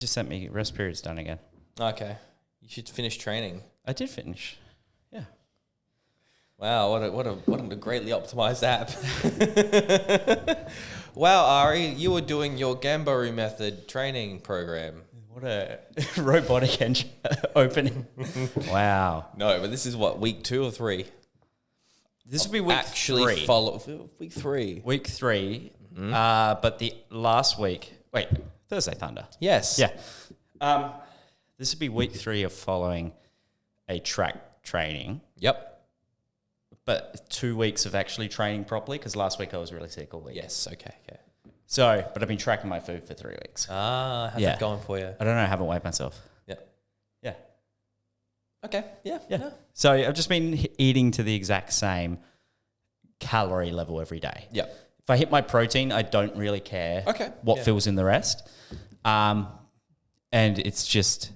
Just sent me rest periods done again. Okay. You should finish training. I did finish. Yeah. Wow, what a greatly optimized app. Wow, Ari, you were doing your Ganbaru method training program. What a robotic engine opening. Wow. No, but this is what, week 2 or 3? This would be week Actually 3. Week 3. Week 3. But the last week, Thursday Thunder. Yes. Yeah. This would be week 3 of following a track training. Yep. But 2 weeks of actually training properly because last week I was really sick all week. Yes, okay. So, but I've been tracking my food for 3 weeks. How's that going for you? I don't know. I haven't weighed myself. Yeah. Okay. Yeah. No. So I've just been eating to the exact same calorie level every day. Yeah. If I hit my protein, I don't really care what fills in the rest. And it's just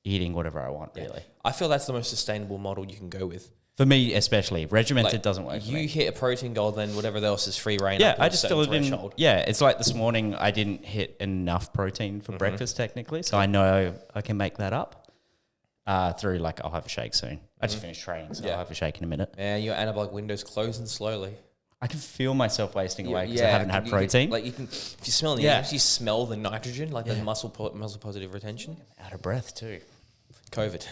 eating whatever I want, really. I feel that's the most sustainable model you can go with. For me, especially. Regimented doesn't work for me. You hit a protein goal, then whatever else is free reign. Yeah, I just feel it in. Yeah, it's like this morning I didn't hit enough protein for breakfast technically, so I know I can make that up through like I'll have a shake soon. I just finished training, so I'll have a shake in a minute. Man, your anabolic window's closing slowly. I can feel myself wasting away because I haven't had protein. Like you can, if you smell you actually smell the nitrogen, like the muscle positive retention. Out of breath too. COVID.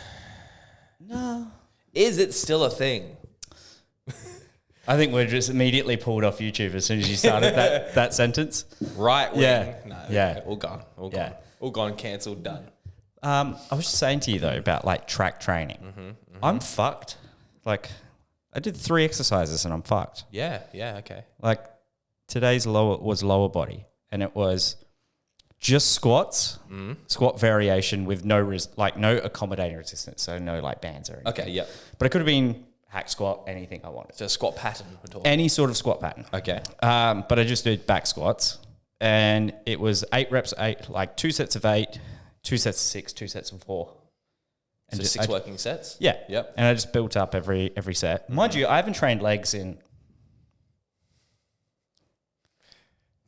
No. Is it still a thing? I think we're just immediately pulled off YouTube as soon as you started that sentence. Right wing. Yeah. No, Yeah. All gone. All gone, cancelled, done. I was just saying to you though about like track training. I'm fucked. Like I did 3 exercises and I'm fucked. Yeah, okay. Like today's was lower body and it was just squats, squat variation with no accommodating resistance, so no like bands or anything. Okay, yeah. But it could have been hack squat, anything I wanted. So squat pattern at all. Any sort of squat pattern. Okay. But I just did back squats and it was 8 reps, 8, like 2 sets of 8, 2 sets of 6, 2 sets of 4. And So just, 6 working sets? Yeah. Yep. And I just built up every set. Mind you, I haven't trained legs in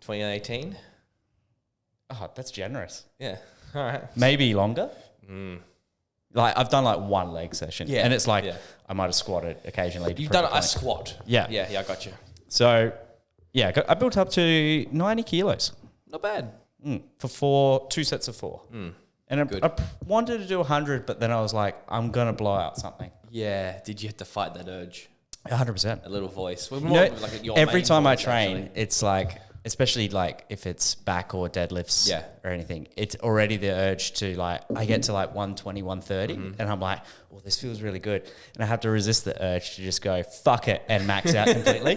2018? Oh, that's generous. Yeah. All right. Maybe longer. Like I've done like 1 leg session. Yeah. And it's like Yeah. I might have squatted occasionally. You've done a squat. Yeah. Yeah, I got you. So yeah, I built up to 90 kilos Not bad. for 2 sets of 4. And Good. I wanted to do 100, but then I was like, I'm going to blow out something. Yeah. Did you have to fight that urge? 100%. A little voice. Well, You more know, like your every main time I voice, train, actually. it's like, especially like if it's back or deadlifts or anything, it's already the urge to like, I get to like 120, 130 and I'm like, well, this feels really good. And I have to resist the urge to just go, fuck it and max out completely.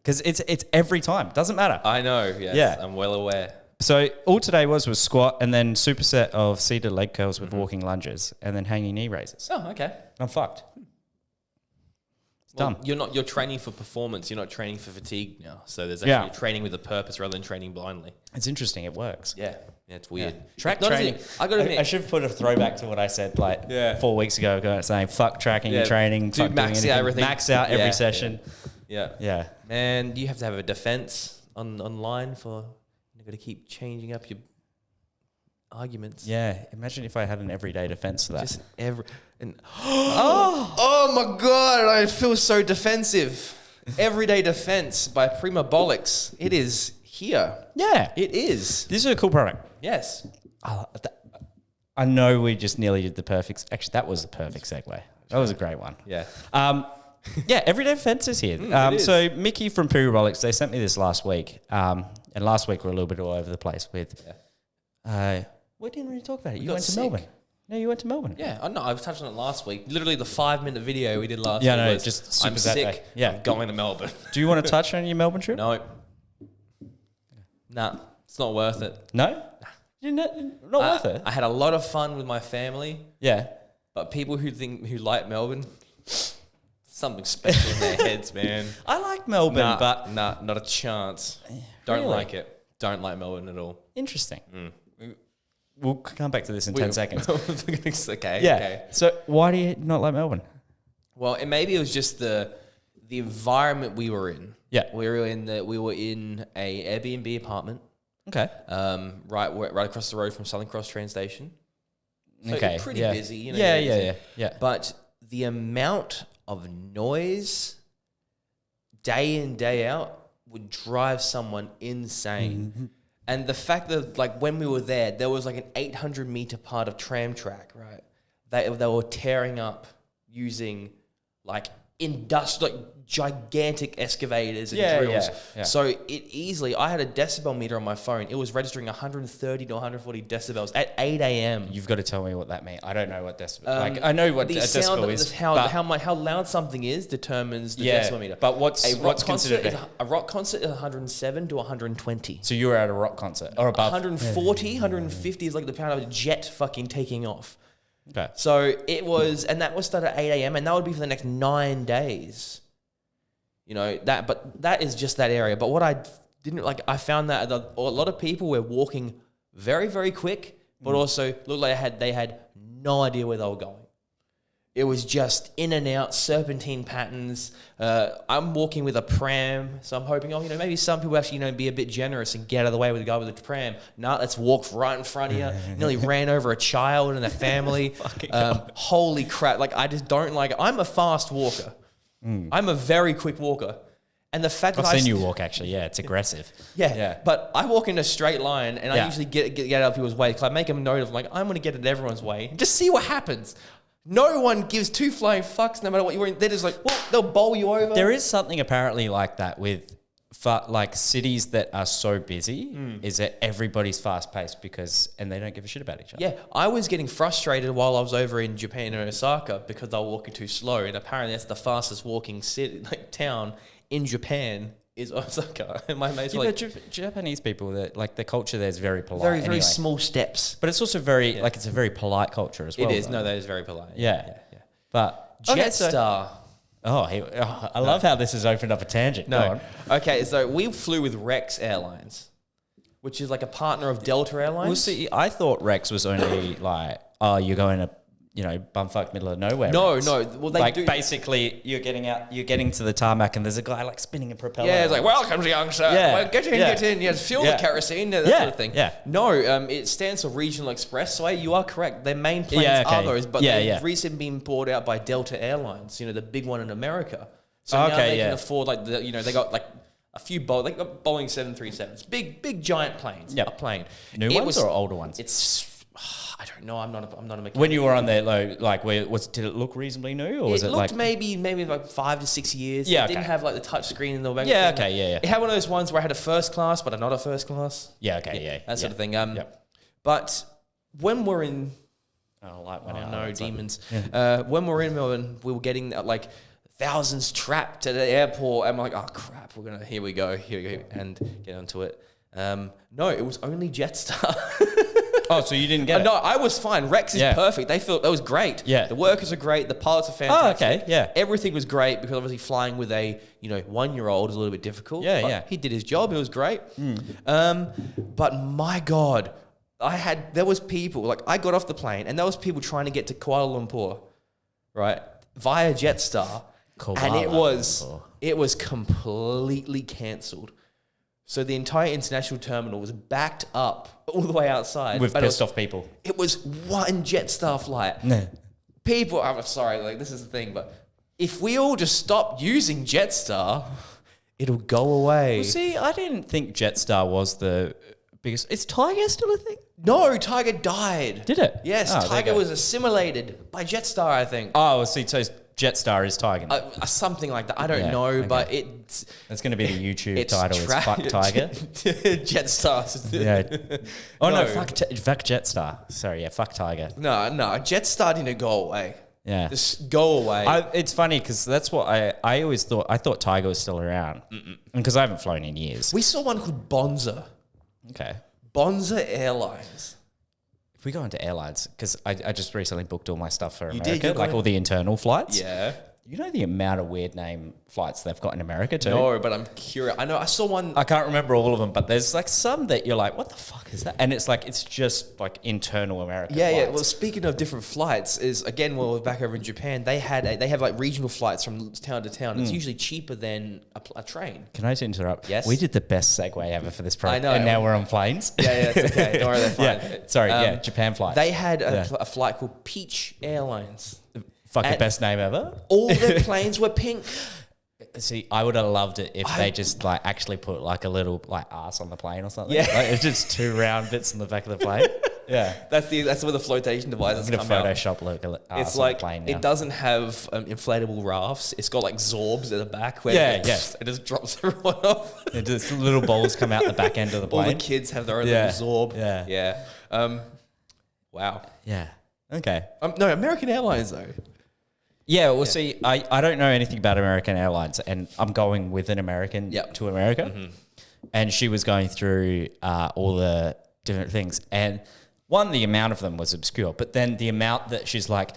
Because it's every time. Doesn't matter. I know. Yes, Yeah. I'm well aware. So all today was squat and then superset of seated leg curls with walking lunges and then hanging knee raises. Oh, okay. I'm fucked. Well, done. You're training for performance. You're not training for fatigue now. So there's actually training with a purpose rather than training blindly. It's interesting. It works. Yeah, it's weird. Track Not training. only- I gotta admit, I should have put a throwback to what I said like 4 weeks ago, saying fuck tracking and training, Do fuck max doing out anything. everything. Max out every session. Yeah. Man, you have to have a defense online for you've got to keep changing up your arguments. Yeah. Imagine if I had an everyday defense to that. Just oh my god, I feel so defensive. Everyday Defense by Primabolics. It is here. Yeah. It is. This is a cool product. Yes. I know we just nearly did the perfect. Actually, that was the perfect segue. That was a great one. Yeah. Yeah, Everyday Defense is here. It is. So Mickey from Primabolics, they sent me this last week. And last week we're a little bit all over the place with... we didn't really talk about it. You went to sick. Melbourne. No, you went to Melbourne. Yeah, I know. I was touching on it last week. Literally the 5-minute video we did last week. Yeah, no, was, just super I'm that sick. day. Yeah. I'm going to Melbourne. Do you want to touch on your Melbourne trip? No. Nah, it's not worth it. No? You're not worth it? I had a lot of fun with my family, Yeah. but people who like Melbourne, something special in their heads, man. I like Melbourne, but... not a chance. Don't Really? like it. Don't like Melbourne at all. Interesting. We'll come back to this in 10 seconds. Okay. Yeah. Okay. So why do you not like Melbourne? Well, maybe it was just the environment we were in. Yeah. We were in a Airbnb apartment. Okay. Right across the road from Southern Cross train station. So Okay. pretty busy, you know. Yeah. But the amount of noise day in, day out would drive someone insane. Mm-hmm. And the fact that, like, when we were there was like an 800 meter part of tram track, right? They were tearing up using like industrial, like gigantic excavators and drills. Yeah. So I had a decibel meter on my phone. It was registering 130 to 140 decibels at 8 a.m. You've got to tell me what that means. I don't know what decibel. Like I know what a decibel is. How loud something is determines the decibel meter. But what's considered a rock concert is 107 to 120. So you were at a rock concert or above 140, 150 is like the pound of a jet fucking taking off. Okay. So it was, and that was started at 8 a.m. and that would be for the next 9 days. You know, but that is just that area. But what I didn't like, I found that a lot of people were walking very, very quick, but also looked like they had no idea where they were going. It was just in and out, serpentine patterns. I'm walking with a pram, so I'm hoping, maybe some people actually, be a bit generous and get out of the way with the guy with the pram. Nah, let's walk right in front of you. Nearly ran over a child and a family. Holy crap. Like, I just don't like it. I'm a fast walker. I'm a very quick walker. And the fact that I've seen you walk, actually. Yeah, it's aggressive. Yeah. But I walk in a straight line, and I usually get out of people's way. Because I make a note of, like, I'm going to get at everyone's way. Just see what happens. No one gives two flying fucks no matter what you're in. They're just like, well, they'll bowl you over. There is something apparently like that with like cities that are so busy is that everybody's fast paced and they don't give a shit about each other. Yeah, I was getting frustrated while I was over in Japan and Osaka because they were walking too slow. And apparently that's the fastest walking town in Japan is Osaka. And my mates were like... Japanese people, the culture there is very polite. Very, very small steps. But it's also very, it's a very polite culture as well. It is. No, that is very polite. Yeah. But... Jetstar. I love how this has opened up a tangent. No. Okay, so we flew with Rex Airlines, which is like a partner of Delta Airlines. Well, see, I thought Rex was only like, you're going to... bumfuck middle of nowhere. No. Well, they do. Basically, you're getting to the tarmac and there's a guy like spinning a propeller. Yeah, it's like, welcome to young sir. Yeah. Well, get in. Yeah, fuel the kerosene, that sort of thing. Yeah. No, it stands for Regional Expressway. You are correct. Their main planes are those, but they've recently been bought out by Delta Airlines, the big one in America. So now they can afford they got like a few they got Boeing 737s, big giant planes. Yeah. A plane. New ones or older ones? I don't know. I'm not a mechanic. When you were on there, did it look reasonably new, or was it looked maybe like 5 to 6 years. Yeah, it didn't have like the touch screen in the back. Yeah, okay, yeah. It had one of those ones where I had a first class, but not a first class. Yeah, okay, yeah. That sort of thing. But when we're in, demons. Yeah. When we're in Melbourne, we were getting like thousands trapped at the airport. I'm like, oh crap, here we go, and get onto it. No, it was only Jetstar. Oh, so you didn't get it? No, I was fine. Rex is perfect. They felt that was great. Yeah. The workers are great. The pilots are fantastic. Oh, okay. Yeah. Everything was great because obviously flying with a 1-year-old is a little bit difficult. Yeah. He did his job. It was great. But my God, there was people, like I got off the plane and there was people trying to get to Kuala Lumpur, right, via Jetstar. And it was completely cancelled. So the entire international terminal was backed up all the way outside. With pissed off people. It was one Jetstar flight. No. People, I'm sorry, this is the thing, but if we all just stop using Jetstar, it'll go away. Well, see, I didn't think Jetstar was the biggest. Is Tiger still a thing? No, Tiger died. Did it? Yes, Tiger was assimilated by Jetstar, I think. Oh, see, so Jetstar is Tiger. Something like that. I don't know, but it's... That's going to be the YouTube title is Fuck Tiger. Jetstar. Yeah. Oh, no, fuck Jetstar. Sorry, fuck Tiger. No, Jetstar didn't go away. Yeah. Just go away. It's funny because that's what I always thought. I thought Tiger was still around because I haven't flown in years. We saw one called Bonza. Okay. Bonza Airlines. If we go into airlines, because I just recently booked all my stuff for America, like all the internal flights. Yeah. You know the amount of weird name flights they've got in America too? No, but I'm curious. I know I saw one. I can't remember all of them, but there's like some that you're like, what the fuck is that? And it's like, it's just like internal American flights. Yeah. Well, speaking of different flights, is again, when we were back over in Japan, they have like regional flights from town to town. It's usually cheaper than a train. Can I just interrupt? Yes. We did the best segue ever for this project. I know. And now we're on planes. Yeah, it's okay. Don't worry, they're fine. Yeah. Sorry, Japan flights. They had a flight called Peach Airlines. Fucking best name ever. All their planes were pink. See, I would have loved it if they just like actually put like a little like arse on the plane or something. Yeah. Like, it's just 2 round bits in the back of the plane. Yeah. That's where the flotation devices I'm come gonna out. Photoshop look arse It's on like the plane now. it doesn't have inflatable rafts. It's got like zorbs at the back where it just drops everyone off. Just little balls come out the back end of the plane. All the kids have their own little zorb. Yeah. Wow. Yeah. Okay. No, American Airlines though. Yeah, well, see, I don't know anything about American Airlines, and I'm going with an American to America. Mm-hmm. And she was going through all the different things. And one, the amount of them was obscure, but then the amount that she's like,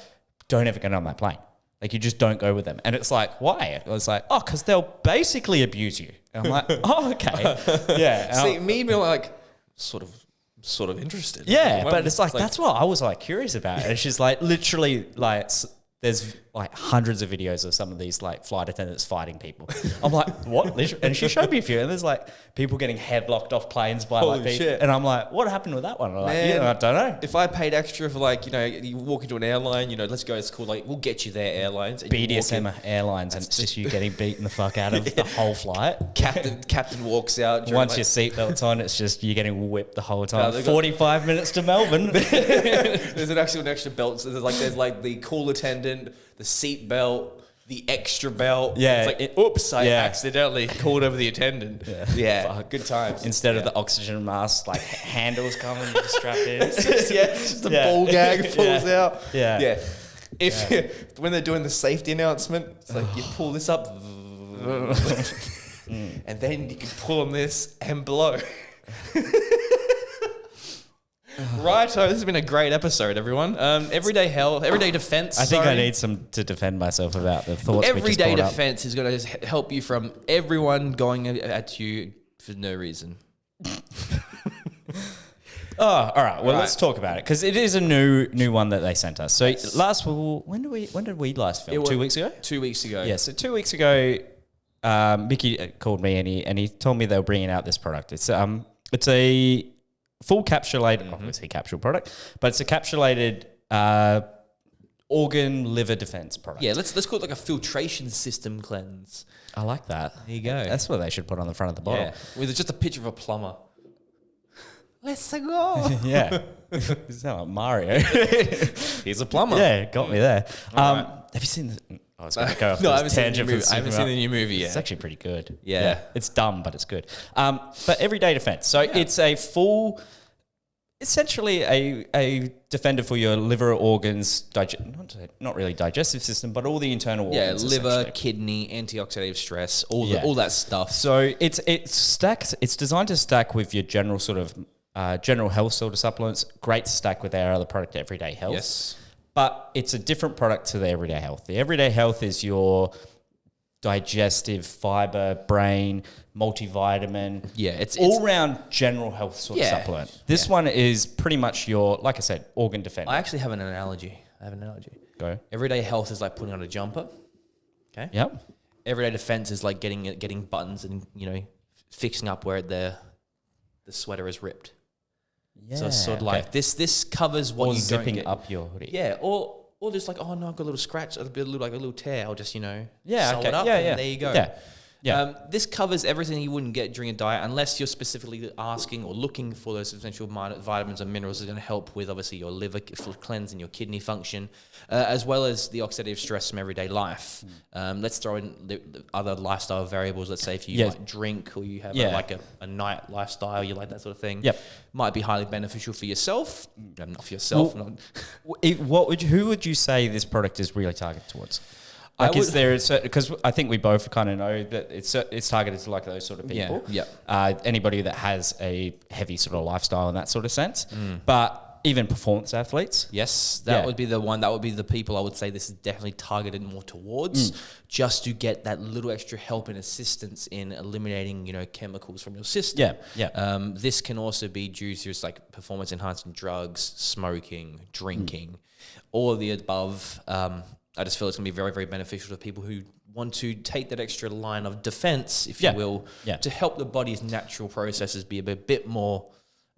don't ever get on my plane. Like, you just don't go with them. And it's like, why? I was like, oh, because they'll basically abuse you. And I'm like, oh, okay. Yeah. See, me being like, sort of interested. Yeah, but it's like, that's what I was like curious about. And she's like, literally, like, there's like hundreds of videos of some of these like flight attendants fighting people. I'm like, what? And she showed me a few, and there's like people getting headlocked off planes by like people. Shit. And I'm like, what happened with that one? I'm like, I don't know. If I paid extra for like, you walk into an airline, let's go, it's cool, like we'll get you there, airlines. And BDSM Airlines, and it's just you getting beaten the fuck out of the whole flight. Captain walks out. Once your seatbelt's on, it's just you getting whipped the whole time. 45 minutes to Melbourne. There's an extra belt. So there's like the call attendant, the seat belt, the extra belt. Yeah. It's like, oops, I accidentally called over the attendant. Yeah. Good times. Instead of the oxygen mask, like handles coming, you just strap in. It's just the ball gag falls out. Yeah. When they're doing the safety announcement, it's like you pull this up, and then you can pull on this and blow. Right, so this has been a great episode, everyone. Everyday defense. I think I need some to defend myself about the thoughts. Everyday defense is going to help you from everyone going at you for no reason. All right. Well, let's talk about it because it is a new one that they sent us. So when did we last film? 2 weeks ago. 2 weeks ago. Yeah. So 2 weeks ago, Mickey called me and he told me they were bringing out this product. It's a full capsulated, obviously capsule product, but it's a capsulated organ liver defense product. Yeah, let's call it like a filtration system cleanse. I like that. There you go. That's what they should put on the front of the bottle. Yeah, with just a picture of a plumber. Let's go. Yeah. You sound like Mario. He's a plumber. Yeah, got me there. Right. Have you seen this? I was going to go off No, I this haven't tangent. I haven't seen the new movie yet. It's actually pretty good. Yeah. It's dumb, but it's good. But everyday defense. So it's a full, essentially a defender for your liver organs, not really digestive system, but all the internal organs. Yeah, liver, kidney, antioxidative stress, all that stuff. So it's designed to stack with your general sort of general health sort of supplements. Great to stack with our other product, Everyday Health. Yes. But it's a different product to the Everyday Health. The Everyday Health is your digestive, fiber, brain, multivitamin. Yeah, it's all-round general health sort of supplement. This one is pretty much your, like I said, organ defender. I actually have an analogy. Go. Everyday Health is like putting on a jumper. Okay. Yep. Everyday Defense is like getting buttons and fixing up where the sweater is ripped. Yeah. So it's sort of like this covers what you zipping don't get. up your hoodie. Yeah, or just like, oh no, I've got a little scratch, a little tear. I'll just sew it up. Yeah, and there you go. Yeah. Yeah. This covers everything you wouldn't get during a diet unless you're specifically asking or looking for those essential vitamins and minerals that are going to help with obviously your liver cleanse and your kidney function, as well as the oxidative stress from everyday life. Let's throw in the other lifestyle variables. Let's say if you might drink or you have a night lifestyle, you like that sort of thing. Yep. Might be highly beneficial for yourself. Not for yourself. Who would you say this product is really targeted towards? Like, is there a certain, because I think we both kind of know that it's targeted to like those sort of people. Yeah. Anybody that has a heavy sort of lifestyle in that sort of sense. But even performance athletes. Yes, that would be the one. That would be the people I would say this is definitely targeted more towards, just to get that little extra help and assistance in eliminating, chemicals from your system. This can also be due to just like performance enhancing drugs, smoking, drinking, all of the above. I just feel it's going to be very, very beneficial to people who want to take that extra line of defense, if you will, to help the body's natural processes be a bit more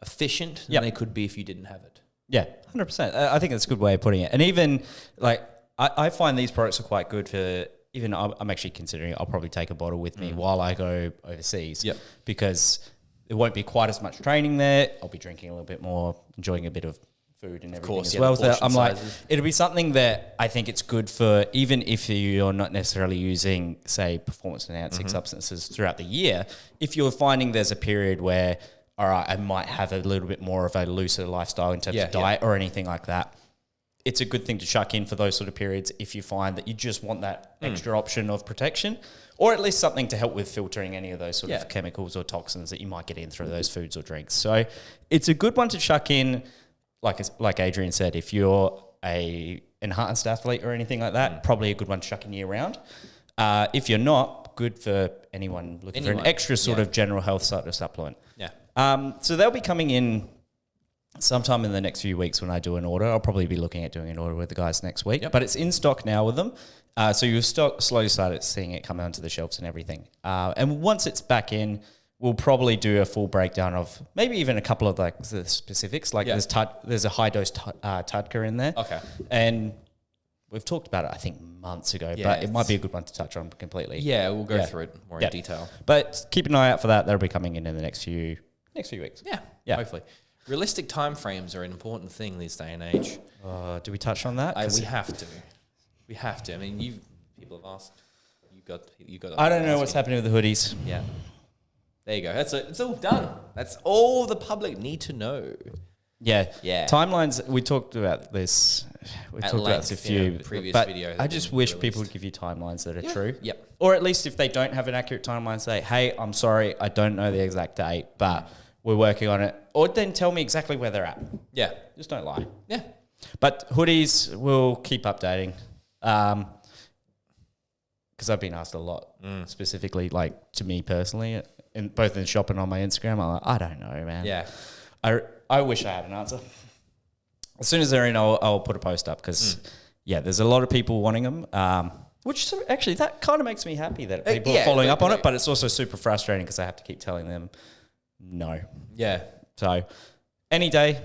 efficient than they could be if you didn't have it. Yeah, 100%. I think that's a good way of putting it. And even like I find these products are quite good for even I'm actually considering I'll probably take a bottle with me while I go overseas because there won't be quite as much training there. I'll be drinking a little bit more, enjoying a bit of food and everything as well. So I'm like, it'll be something that I think it's good for, even if you're not necessarily using, say, performance enhancing substances throughout the year. If you're finding there's a period where, all right, I might have a little bit more of a looser lifestyle in terms of diet or anything like that, it's a good thing to chuck in for those sort of periods if you find that you just want that extra option of protection, or at least something to help with filtering any of those sort of chemicals or toxins that you might get in through those foods or drinks. So it's a good one to chuck in. Like Adrian said, if you're a enhanced athlete or anything like that, probably a good one to chuck in year round. If you're not, good for anyone looking for an extra sort of general health sort of supplement. So they'll be coming in sometime in the next few weeks when I do an order. I'll probably be looking at doing an order with the guys next week, but it's in stock now with them. So you'll slowly start seeing it come onto the shelves and everything. And once it's back in, we'll probably do a full breakdown of maybe even a couple of like the specifics. Like there's a high dose Tudka in there. Okay. And we've talked about it, I think, months ago, but it might be a good one to touch on completely. Yeah, we'll go through it more in detail. But keep an eye out for that. That'll be coming in the next few weeks. Yeah, hopefully. Realistic timeframes are an important thing this day and age. Do we touch on that? We have to. We have to. I mean, people have asked. You got. I don't know what's happening with the hoodies. Yeah. There you go. That's it. It's all done. That's all the public need to know. Yeah. Timelines. We talked about this. We talked about this a few previous videos. I just wish people would give you timelines that are true. Yep. Or at least if they don't have an accurate timeline, say, "Hey, I'm sorry, I don't know the exact date, but we're working on it." Or then tell me exactly where they're at. Yeah. Just don't lie. Yeah. But hoodies, we'll keep updating. Because I've been asked a lot, specifically, like to me personally, both in the shop and on my Instagram. I'm like, I don't know, man. Yeah. I wish I had an answer. As soon as they're in, I'll put a post up because, there's a lot of people wanting them. Which actually, that kind of makes me happy that people are following up on it, but it's also super frustrating because I have to keep telling them no. Yeah. So any day,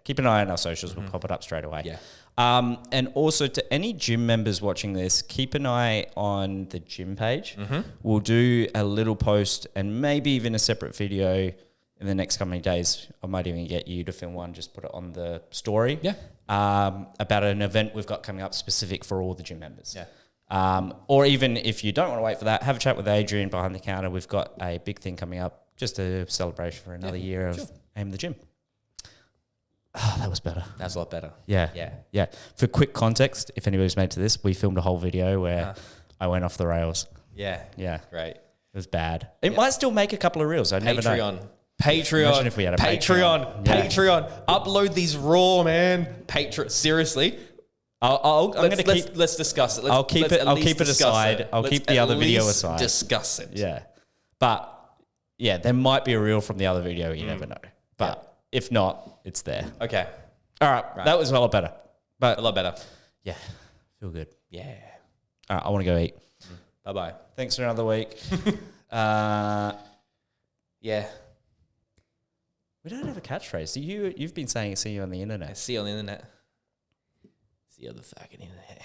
keep an eye on our socials. We'll pop it up straight away. Yeah. And also to any gym members watching this, keep an eye on the gym page. We'll do a little post and maybe even a separate video in the next coming days. I might even get you to film one, just put it on the story. Yeah. About an event we've got coming up specific for all the gym members. Yeah. Or even if you don't want to wait for that, have a chat with Adrian behind the counter. We've got a big thing coming up, just a celebration for another year of Aim the Gym. Oh, that was better. That's a lot better. Yeah. For quick context, if anybody's made to this, we filmed a whole video where I went off the rails. Yeah. Great. It was bad. It might still make a couple of reels. I never know. Patreon. Imagine if we had a Patreon. Patreon. Upload these raw, man. Patreon. Seriously. Let's discuss it. I'll keep it aside. I'll keep the other video aside. Discuss it. Yeah. But there might be a reel from the other video. You never know. But if not, it's there. Okay. All right. That was a lot better. A lot better. Yeah. Feel good. Yeah. All right. I want to go eat. Bye-bye. Thanks for another week. Yeah. We don't have a catchphrase. You've been saying see you on the internet. See you on the internet. See you on the fucking internet.